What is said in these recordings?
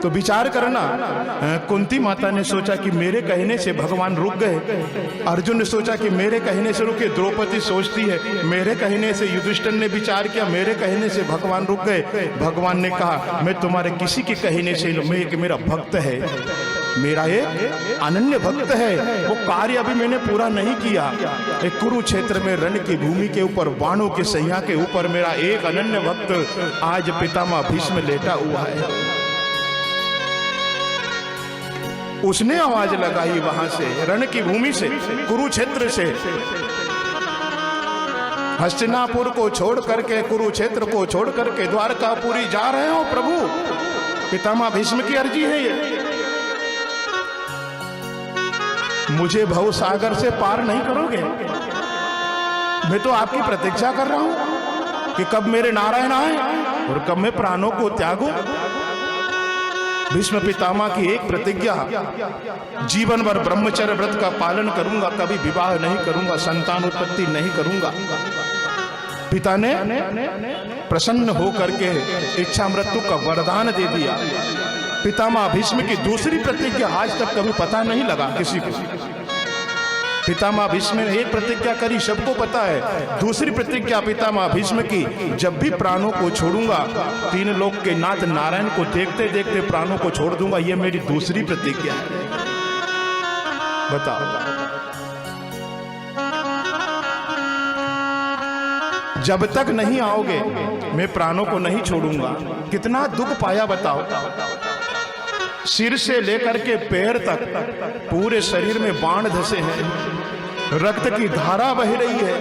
तो विचार करना, कुंती माता ने सोचा कि मेरे कहने से भगवान रुक गए। अर्जुन ने सोचा कि मेरे कहने से रुके। द्रौपदी सोचती है मेरे कहने से। युधिष्ठिर ने विचार किया मेरे कहने से भगवान रुक गए। भगवान ने कहा मैं तुम्हारे किसी के कहने से, मैं एक मेरा भक्त है, मेरा एक अनन्य भक्त है, वो कार्य अभी मैंने पूरा नहीं किया। एक कुरुक्षेत्र में रण की भूमि के ऊपर बाणों के सैया के ऊपर मेरा एक अनन्य भक्त आज पितामह भीष्म लेटा हुआ है। उसने आवाज लगाई वहां से, रण की भूमि से, कुरुक्षेत्र से। हस्तिनापुर को छोड़ करके, कुरुक्षेत्र को छोड़ करके द्वारकापुरी जा रहे हो प्रभु, पितामह भीष्म की अर्जी है ये। मुझे भव सागर से पार नहीं करोगे। मैं तो आपकी प्रतीक्षा कर रहा हूं कि कब मेरे नारायण आए और कब मैं प्राणों को त्यागूं। भीष्म पितामह की एक प्रतिज्ञा, जीवन भर ब्रह्मचर्य व्रत का पालन करूंगा, कभी विवाह नहीं करूंगा, संतान उत्पत्ति नहीं करूंगा। पिता ने प्रसन्न होकर के इच्छा मृत्यु का वरदान दे दिया। पितामह भीष्म की दूसरी प्रतिज्ञा आज तक कभी पता नहीं लगा किसी को। पितामह भीष्म ने एक प्रतिज्ञा करी, सबको पता है। दूसरी प्रतिज्ञा पितामह भीष्म की, जब भी प्राणों को छोड़ूंगा, तीन लोक के नाथ नारायण को देखते देखते प्राणों को छोड़ दूंगा। ये मेरी दूसरी प्रतिज्ञा है। बताओ, जब तक नहीं आओगे मैं प्राणों को नहीं छोड़ूंगा। कितना दुख पाया बताओ। सिर से लेकर के पैर तक पूरे शरीर में बाण धसे हैं, रक्त की धारा बह रही है,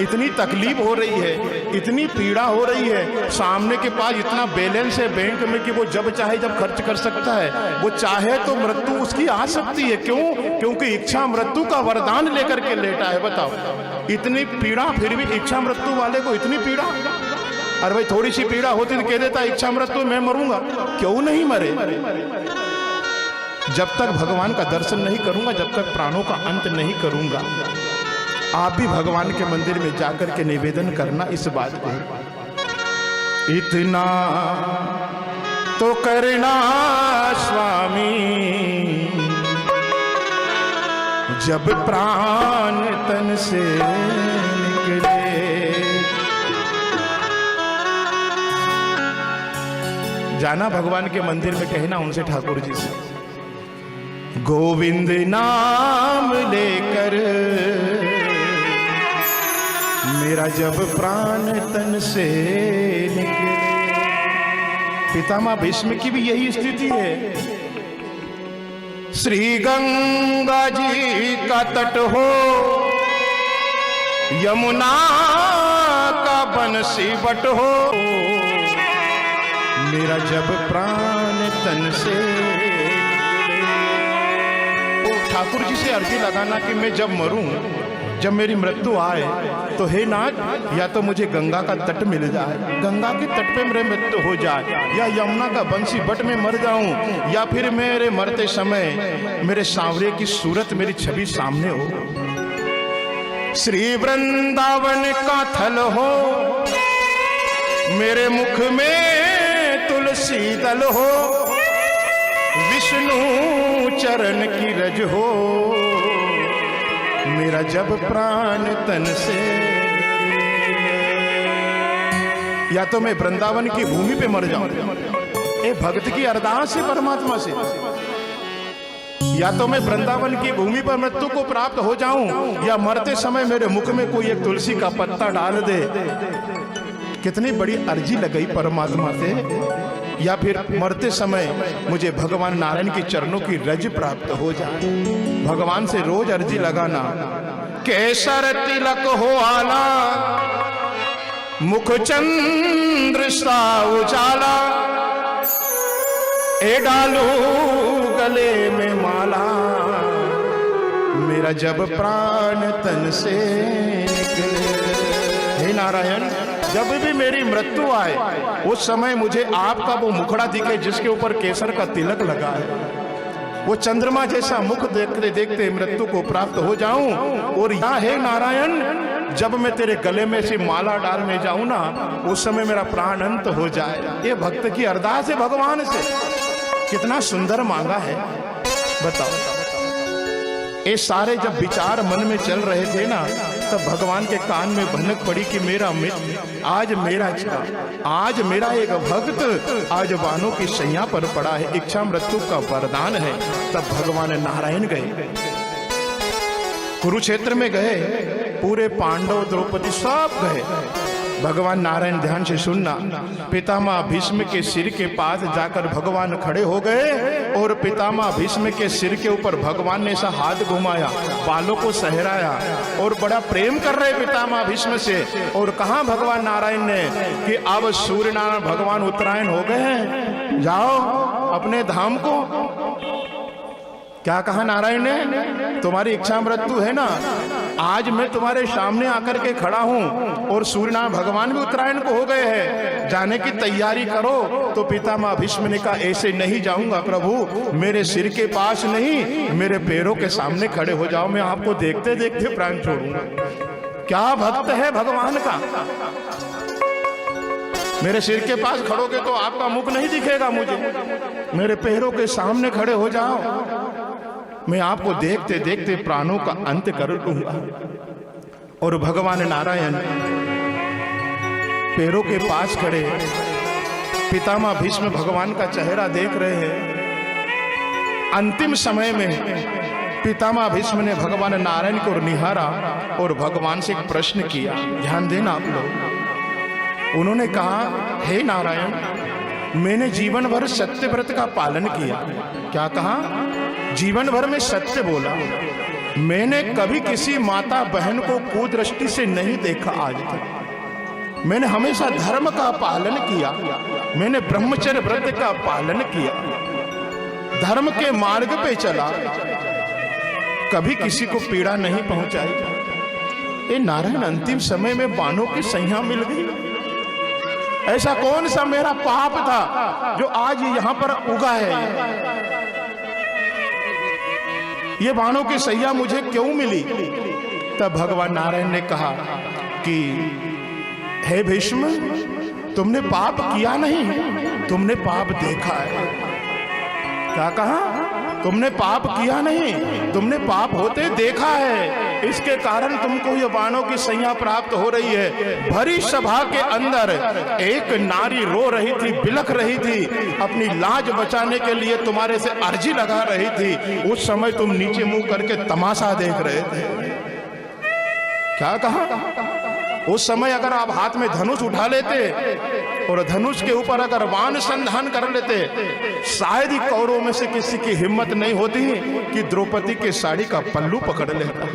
इतनी तकलीफ हो रही है, इतनी पीड़ा हो रही है। सामने के पास इतना बैलेंस है बैंक में कि वो जब चाहे जब खर्च कर सकता है। वो चाहे तो मृत्यु उसकी आ सकती है। क्यों? क्योंकि इच्छा मृत्यु का वरदान लेकर के लेटा है। बताओ, इतनी पीड़ा, फिर भी इच्छा मृत्यु वाले को इतनी पीड़ा। अरे भाई थोड़ी सी पीड़ा होती तो कह देता इच्छा मृत्यु मैं मरूंगा। क्यों नहीं मरे? जब तक भगवान का दर्शन नहीं करूंगा, जब तक प्राणों का अंत नहीं करूंगा। आप भी भगवान के मंदिर में जाकर के निवेदन करना इस बात को, इतना तो करना स्वामी, जब प्राण तन से निकले। जाना भगवान के मंदिर में, कहना उनसे ठाकुर जी से, गोविंद नाम लेकर मेरा जब प्राण तन से निकले। पितामह भीष्म की भी यही स्थिति है। श्री गंगा जी का तट हो, यमुना का बंसी बट हो, मेरा जब प्राण तन से। ठाकुर जी से अर्जी लगाना कि मैं जब मरूं, जब मेरी मृत्यु आए, तो हे नाथ, या तो मुझे गंगा का तट मिल जाए, गंगा के तट पे मेरी मृत्यु हो जाए, या यमुना का बंसी बट में मर जाऊं, या फिर मेरे मरते समय मेरे सांवरे की सूरत, मेरी छवि सामने हो। श्री वृंदावन का थल हो, मेरे मुख में तुलसी दल हो, विष्णु चरण की रज हो, मेरा जब प्राण तन से। या तो मैं वृंदावन की भूमि पे मर जाऊं, ए भक्त की अरदास है परमात्मा से, या तो मैं वृंदावन की भूमि पर मृत्यु को प्राप्त हो जाऊं, या मरते समय मेरे मुख में कोई एक तुलसी का पत्ता डाल दे। कितनी बड़ी अर्जी लगाई परमात्मा से। या फिर मरते समय मुझे भगवान नारायण के चरणों की रज प्राप्त हो जाए। भगवान से रोज अर्जी लगाना, केसर तिलक हो आला, मुख चंद्र सा उजाला, ए डालू गले में माला, मेरा जब प्राण तन से निकले। हे नारायण, जब भी मेरी मृत्यु आए, उस समय मुझे आपका वो मुखड़ा दिखे जिसके ऊपर केसर का तिलक लगा है। वो चंद्रमा जैसा मुख देखते देखते मृत्यु को प्राप्त हो जाऊं। और यहाँ है नारायण, जब मैं तेरे गले में से माला डालने जाऊं ना, उस समय मेरा प्राण अंत हो जाए। ये भक्त की अरदास है भगवान से। कितना सुंदर मांगा है। बताओ, ये सारे जब विचार मन में चल रहे थे ना, तब भगवान के कान में भनक पड़ी कि मेरा मित्र, आज मेरा एक भक्त आज बाणों की शैया पर पड़ा है, इच्छा मृत्यु का वरदान है। तब भगवान नारायण गए, कुरुक्षेत्र में गए, पूरे पांडव द्रौपदी सब गए। भगवान नारायण, ध्यान से सुनना, पितामह भीष्म के सिर के पास जाकर भगवान खड़े हो गए और पितामह भीष्म के सिर के ऊपर भगवान ने ऐसा हाथ घुमाया, बालों को सहराया और बड़ा प्रेम कर रहे पितामह भीष्म से। और कहा भगवान नारायण ने कि अब सूर्य नारायण भगवान उत्तरायण हो गए हैं, जाओ अपने धाम को। क्या कहा नारायण ने? तुम्हारी इच्छा मृत्यु है ना, आज मैं तुम्हारे सामने आकर के खड़ा हूं और सूर्यनारायण भगवान भी उत्तरायण को हो गए हैं, जाने की तैयारी करो। तो पितामह भीष्म ने कहा ऐसे नहीं जाऊंगा प्रभु, मेरे सिर के पास नहीं, मेरे पैरों के सामने खड़े हो जाओ, मैं आपको देखते देखते प्राण छोड़ूंगा। क्या भक्त है भगवान का। मेरे सिर के पास खड़ोगे तो आपका मुख नहीं दिखेगा मुझे, मेरे पैरों के सामने खड़े हो जाओ, मैं आपको देखते देखते प्राणों का अंत कर दूंगा। और भगवान नारायण पैरों के पास खड़े, पितामह भीष्म भगवान का चेहरा देख रहे हैं। अंतिम समय में पितामह भीष्म ने भगवान नारायण को निहारा और भगवान से एक प्रश्न किया, ध्यान देना आप लोग। उन्होंने कहा, हे नारायण, मैंने जीवन भर सत्य व्रत का पालन किया। क्या कहा? जीवन भर में सत्य बोला। मैंने कभी किसी माता बहन को कुदृष्टि से नहीं देखा आज तक। मैंने हमेशा धर्म का पालन किया, मैंने ब्रह्मचर्य व्रत का पालन किया, धर्म के मार्ग पे चला, कभी किसी को पीड़ा नहीं पहुंचाई। ये नारायण, अंतिम समय में बाणों की संज्ञा मिल गई। ऐसा कौन सा मेरा पाप था जो आज यहां पर उगा है? ये बाणों की सैया मुझे क्यों मिली? तब भगवान नारायण ने कहा कि हे भीष्म, तुमने पाप किया नहीं, तुमने पाप देखा है। क्या कहा? तुमने पाप किया नहीं, तुमने पाप होते देखा है, इसके कारण तुमको ये बाणों की सैया प्राप्त हो रही है। भरी सभा के अंदर एक नारी रो रही थी, बिलख रही थी, अपनी लाज बचाने के लिए तुम्हारे से अर्जी लगा रही थी। उस समय तुम नीचे मुंह करके तमाशा देख रहे थे। क्या कहा? उस समय अगर आप हाथ में धनुष उठा लेते और धनुष के ऊपर अगर बाण संधान कर लेते, शायद ही कौरवों में से किसी की हिम्मत नहीं होती कि द्रौपदी के साड़ी का पल्लू पकड़ लेता।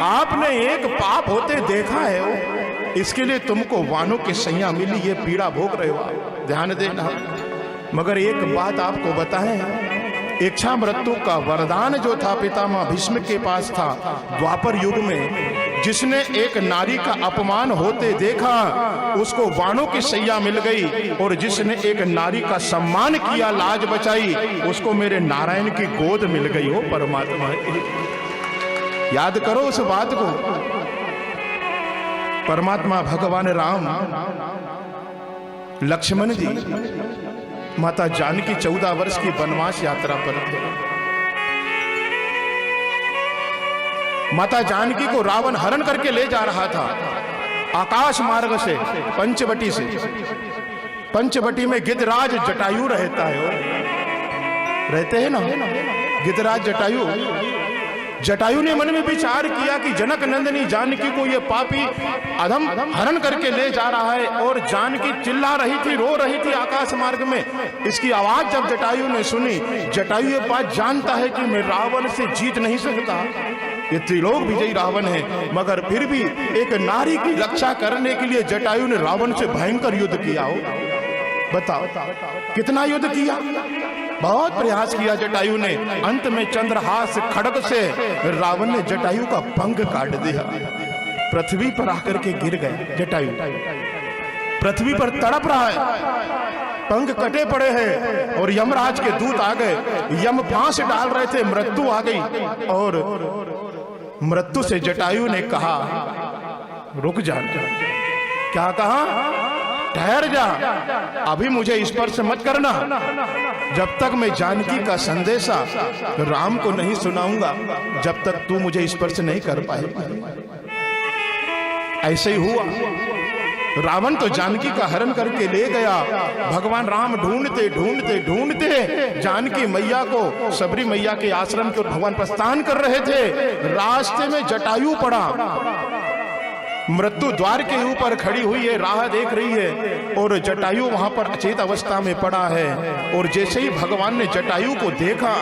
आपने एक पाप होते देखा है, वो इसके लिए तुमको बाणों की सैया मिली, ये पीड़ा भोग रहे हो, ध्यान देना। मगर एक बात आपको बताएं, इच्छा मृत्यु का वरदान जो था पितामह भीष्म के पास था द्वापर युग में, जिसने एक नारी का अपमान होते देखा उसको बाणों की सैया मिल गई, और जिसने एक नारी का सम्मान किया, लाज बचाई, उसको मेरे नारायण की गोद मिल गई हो परमात्मा। याद करो उस बात को। परमात्मा भगवान राम, लक्ष्मण जी, माता जानकी 14 वर्ष की वनवास यात्रा पर थे। माता जानकी को रावण हरण करके ले जा रहा था आकाश मार्ग से, पंचवटी से। पंचवटी में गिद्धराज जटायु रहता है, रहते हैं ना गिद्धराज जटायु। जटायु ने मन में विचार किया कि जनक नंदिनी जानकी को ये पापी अधम हरण करके ले जा रहा है, और जानकी चिल्ला रही थी, रो रही थी आकाश मार्ग में। इसकी आवाज जब जटायु ने सुनी, जटायु ये बात जानता है कि मैं रावण से जीत नहीं सकता, ये त्रिलोक विजयी रावण है, मगर फिर भी एक नारी की रक्षा करने के लिए जटायु ने रावण से भयंकर युद्ध किया हो। बताओ कितना युद्ध किया, बहुत प्रयास किया जटायु ने। अंत में चंद्रहास खड्ग से रावण ने जटायु का पंख काट दिया, पृथ्वी पर आकर के गिर गए। जटायु पृथ्वी पर तड़प रहा है, पंख कटे पड़े हैं, और यमराज के दूत आ गए, यम फांस डाल रहे थे, मृत्यु आ गई। और मृत्यु से जटायु ने कहा रुक जा। क्या कहा? ठहर जा, अभी मुझे स्पर्श मत करना, जब तक मैं जानकी का संदेशा राम को नहीं सुनाऊंगा, जब तक तू मुझे स्पर्श नहीं कर पाएगा। ऐसे ही हुआ, रावण तो जानकी का हरण करके ले गया। भगवान राम ढूंढते ढूंढते ढूंढते जानकी मैया को, सबरी मैया के आश्रम के ओर भगवान प्रस्थान कर रहे थे। रास्ते में जटायु पड़ा, मृत्यु द्वार के ऊपर खड़ी हुई है, राह देख रही है, और जटायु वहां पर अचेत अवस्था में पड़ा है। और जैसे ही भगवान ने जटायु को देखा,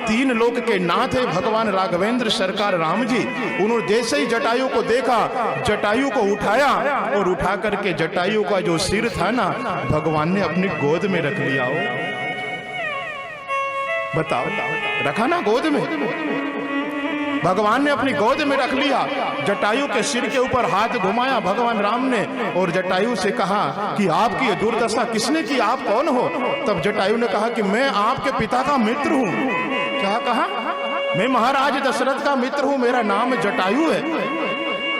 3 लोक के नाथ है भगवान राघवेंद्र सरकार राम जी, उन्होंने जैसे ही जटायु को देखा, जटायु को उठाया और उठा करके जटायु का जो सिर था ना, भगवान ने अपनी गोद में रख लिया। हो बताओ, रखा ना गोद में, भगवान ने अपनी गोद में रख लिया। जटायु के सिर के ऊपर हाथ घुमाया भगवान राम ने, और जटायु से कहा कि आपकी ये दुर्दशा किसने की, आप कौन हो? तब जटायु ने कहा कि मैं आपके पिता का मित्र हूं। क्या कहा? मैं महाराज दशरथ का मित्र हूं, मेरा नाम जटायु है।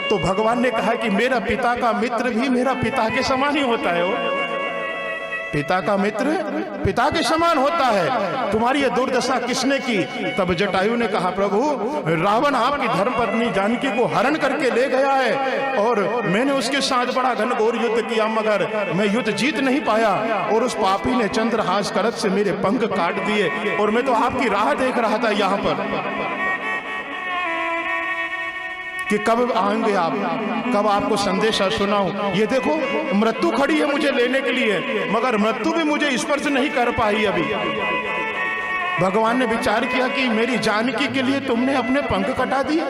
तो भगवान ने कहा कि मेरा पिता का मित्र भी मेरा पिता के समान ही होता है। वो पिता का मित्र पिता के समान होता है, तुम्हारी ये दुर्दशा किसने की? तब जटायु ने कहा, प्रभु रावण आपकी धर्मपत्नी जानकी को हरण करके ले गया है, और मैंने उसके साथ बड़ा घनघोर युद्ध किया, मगर मैं युद्ध जीत नहीं पाया, और उस पापी ने चंद्रहास करत से मेरे पंख काट दिए, और मैं तो आपकी राह देख रहा था यहाँ पर कि कब आएंगे आप, कब आपको संदेशा सुनाऊं। ये देखो, मृत्यु खड़ी है मुझे लेने के लिए, मगर मृत्यु भी मुझे स्पर्श नहीं कर पाई अभी। भगवान ने विचार किया कि मेरी जानकी के लिए तुमने अपने पंख कटा दिए,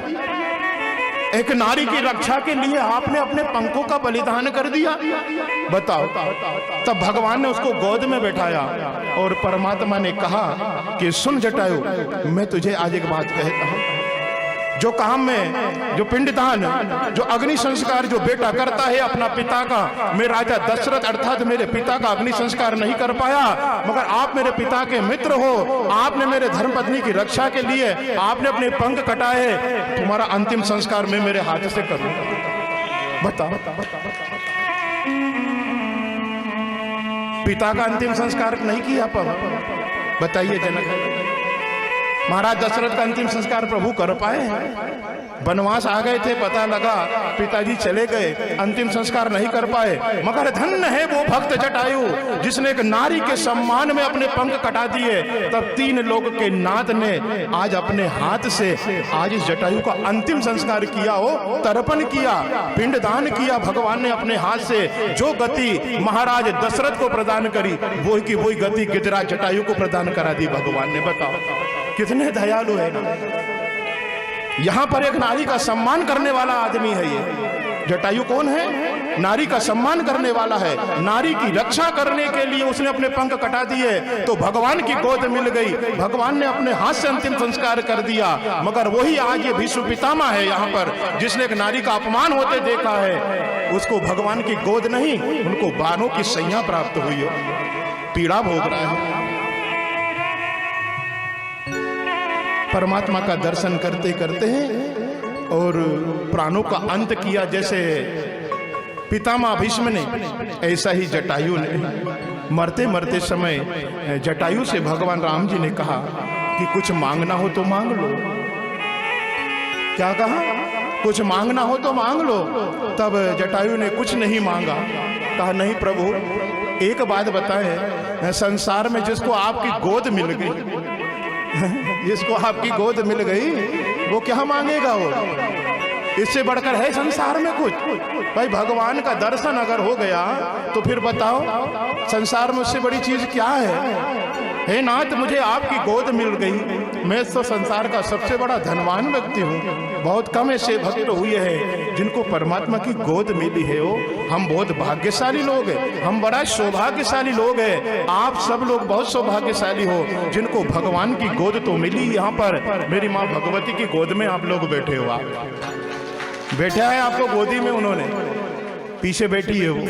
एक नारी की रक्षा के लिए आपने अपने पंखों का बलिदान कर दिया, बताओ। तब भगवान ने उसको गोद में बैठाया और परमात्मा ने कहा कि सुन जटायु, मैं तुझे आज एक बात कहता हूं, जो काम में, जो पिंडदान, जो अग्नि संस्कार जो बेटा करता है अपना पिता का, मैं राजा दशरथ अर्थात मेरे पिता का अग्नि संस्कार नहीं कर पाया, मगर आप मेरे पिता के मित्र हो, आपने मेरे धर्मपत्नी की रक्षा के लिए आपने अपने पंख कटाए, तुम्हारा अंतिम संस्कार मैं मेरे हाथ से करूं। बताओ, पिता का अंतिम संस्कार नहीं किया, पर बताइए जनक, महाराज दशरथ का अंतिम संस्कार प्रभु कर पाए हैं? वनवास आ गए थे, पता लगा पिताजी चले गए, अंतिम संस्कार नहीं कर पाए, मगर धन्य है वो भक्त जटायु जिसने एक नारी के सम्मान में अपने पंख कटा दिए। तब 3 लोक के नाथ ने आज अपने हाथ से आज इस जटायु का अंतिम संस्कार किया, हो तर्पण किया, पिंडदान किया भगवान ने अपने हाथ से। जो गति महाराज दशरथ को प्रदान करी, वही की वही गति गिदरा जटायु को प्रदान करा दी भगवान ने। बताओ कितने दयालु है ना। यहां पर एक नारी का सम्मान करने वाला आदमी है ये जटायु। कौन है? नारी का सम्मान करने वाला है, नारी की रक्षा करने के लिए उसने अपने पंख कटा दिए, तो भगवान की गोद मिल गई, भगवान ने अपने हाथ से अंतिम संस्कार कर दिया। मगर वही आज ये भीष्म पितामह है यहाँ पर, जिसने एक नारी का अपमान होते देखा है, उसको भगवान की गोद नहीं, उनको बाणों की सैया प्राप्त हुई हो, पीड़ा भोग रहा है। परमात्मा का दर्शन करते करते हैं और प्राणों का अंत किया। जैसे पितामह भीष्म ने, ऐसा ही जटायु ने मरते मरते समय जटायु से भगवान राम जी ने कहा कि कुछ मांगना हो तो मांग लो। क्या कहा? कुछ मांगना हो तो मांग लो। तब जटायु ने कुछ नहीं मांगा, कहा नहीं प्रभु, एक बात बताएं, संसार में जिसको आपकी गोद मिल गई, जिसको आपकी गोद मिल गई, वो क्या मांगेगा? वो इससे बढ़कर है संसार में कुछ? भाई भगवान का दर्शन अगर हो गया तो फिर बताओ संसार में उससे बड़ी चीज क्या है? हे नाथ, मुझे आपकी गोद मिल गई, मैं तो संसार का सबसे बड़ा धनवान व्यक्ति हूँ। बहुत कम ऐसे भक्त हुए हैं जिनको परमात्मा की गोद मिली है। वो हम बहुत भाग्यशाली लोग हैं, हम बड़ा सौभाग्यशाली लोग हैं। आप सब लोग बहुत सौभाग्यशाली हो जिनको भगवान की गोद तो मिली। यहाँ पर मेरी माँ भगवती की गोद में आप लोग बैठे हो, आप बैठा है आपको गोदी में, उन्होंने पीछे बैठी है वो।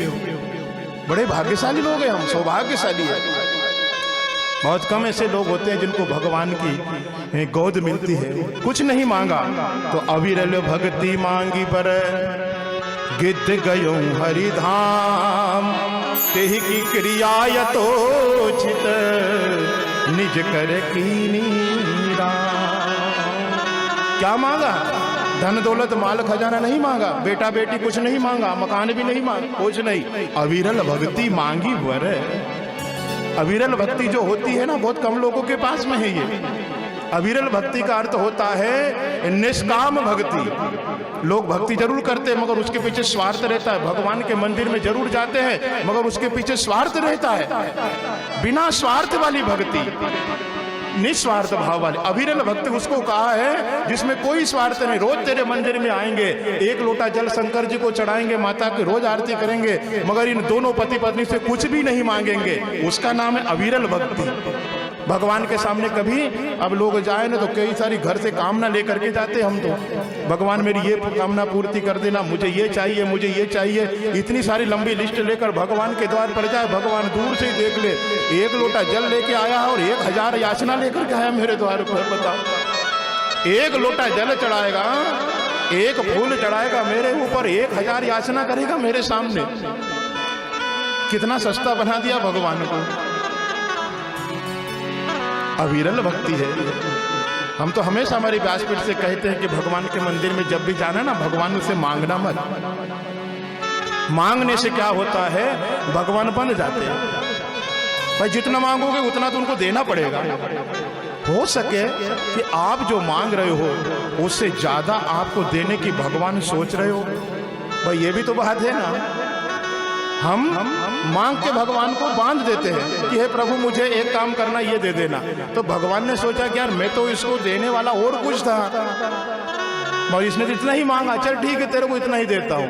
बड़े भाग्यशाली लोग हैं हम, सौभाग्यशाली है। बहुत कम ऐसे लोग होते हैं जिनको भगवान की गोद मिलती है। कुछ नहीं मांगा तो अविरल भक्ति मांगी पर गिद्ध गयो हरिधाम। तेहि की क्रिया यथोचित निज कर कीनी राम। क्या मांगा? धन दौलत माल खजाना नहीं मांगा, बेटा बेटी कुछ नहीं मांगा, मकान भी नहीं मांगा, कुछ नहीं। अविरल भक्ति मांगी वर। अविरल भक्ति जो होती है ना, बहुत कम लोगों के पास में है ये। अविरल भक्ति का अर्थ होता है निष्काम भक्ति। लोग भक्ति जरूर करते हैं मगर उसके पीछे स्वार्थ रहता है। भगवान के मंदिर में जरूर जाते हैं मगर उसके पीछे स्वार्थ रहता है। बिना स्वार्थ वाली भक्ति, निस्वार्थ भाव वाले अविरल भक्ति उसको कहा है जिसमें कोई स्वार्थ नहीं। रोज तेरे मंदिर में आएंगे, एक लोटा जल शंकर जी को चढ़ाएंगे, माता की रोज आरती करेंगे, मगर इन दोनों पति पत्नी से कुछ भी नहीं मांगेंगे, उसका नाम है अविरल भक्ति। भगवान के सामने कभी अब लोग जाए ना तो कई सारी घर से कामना लेकर के जाते। हम तो भगवान मेरी ये कामना पूर्ति कर देना, मुझे ये चाहिए, मुझे ये चाहिए, इतनी सारी लंबी लिस्ट लेकर भगवान के द्वार पर जाए। भगवान दूर से ही देख ले, एक लोटा जल लेके आया और 1000 याचना लेकर के आया मेरे द्वार पर। बताओ, एक लोटा जल चढ़ाएगा, एक फूल चढ़ाएगा मेरे ऊपर, 1000 याचना करेगा मेरे सामने। कितना सस्ता बना दिया भगवान को। अविरल भक्ति है। हम तो हमेशा हमारी व्यासपीठ से कहते हैं कि भगवान के मंदिर में जब भी जाना ना, भगवान से मांगना मत। मांगने से क्या होता है, भगवान बन जाते हैं। भाई जितना मांगोगे उतना तो उनको देना पड़ेगा। हो सके कि आप जो मांग रहे हो उससे ज्यादा आपको देने की भगवान सोच रहे हो। भाई ये भी तो बात है ना। हम मांग के भगवान को बांध देते हैं कि हे प्रभु मुझे एक काम करना, ये दे देना। तो भगवान ने सोचा कि यार मैं तो इसको देने वाला और कुछ था और इसने तो इतना ही मांगा, चल ठीक है तेरे को इतना ही देता हूँ।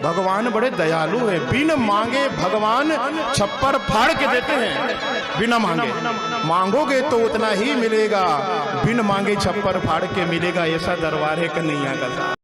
भगवान बड़े दयालु है। बिन मांगे भगवान छप्पर फाड़ के देते हैं। बिना मांगे मांगोगे तो उतना ही मिलेगा, बिन मांगे छप्पर फाड़ के मिलेगा। ऐसा दरबार है कन्हैया का।